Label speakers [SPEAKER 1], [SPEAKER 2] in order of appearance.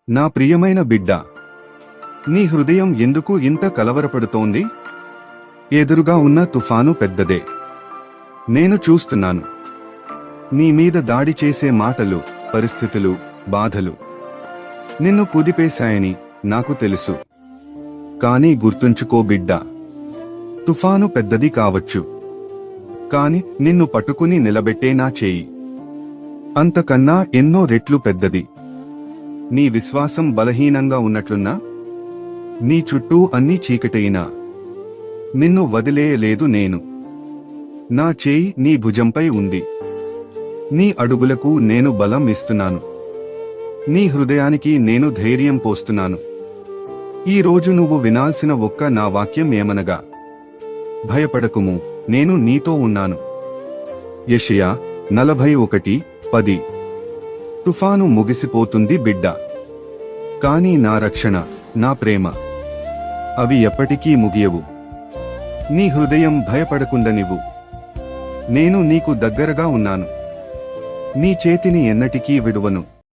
[SPEAKER 1] నా ప్రియమైన బిడ్డ, నీ హృదయం ఎందుకు ఇంత కలవరపడుతోంది? ఎదురుగా ఉన్న తుఫాను పెద్దదే. నేను చూస్తున్నాను. నీ మీద దాడి చేసే మాటలు, పరిస్థితులు, బాధలు నిన్ను కుదిపేశాయని నాకు తెలుసు. కానీ గుర్తుంచుకో బిడ్డా, తుఫాను పెద్దది కావచ్చు, కాని నిన్ను పట్టుకుని నిలబెట్టే నా చేయి అంతకన్నా ఎన్నో రెట్లు పెద్దది. నీ విశ్వాసం బలహీనంగా ఉన్నట్లున్నా, నీ చుట్టూ అన్నీ చీకటైనా నిన్ను వదిలేయలేదు నేను. నా చేయి నీ భుజంపై ఉంది. నీ అడుగులకు నేను బలం ఇస్తున్నాను. నీ హృదయానికి నేను ధైర్యం పోస్తున్నాను. ఈ రోజు నువ్వు వినాల్సిన ఒక్క నా వాక్యం ఏమనగా, భయపడకుము, నేను నీతో ఉన్నాను. యెషయా 41:10. తుఫాను ముగిసిపోతుంది బిడ్డా, కానీ నా రక్షణ, నా ప్రేమ, అవి ఎప్పటికీ ముగియవు. నీ హృదయం భయపడకుండనివ్వు. నేను నీకు దగ్గరగా ఉన్నాను. నీ చేతిని ఎన్నటికీ విడువను.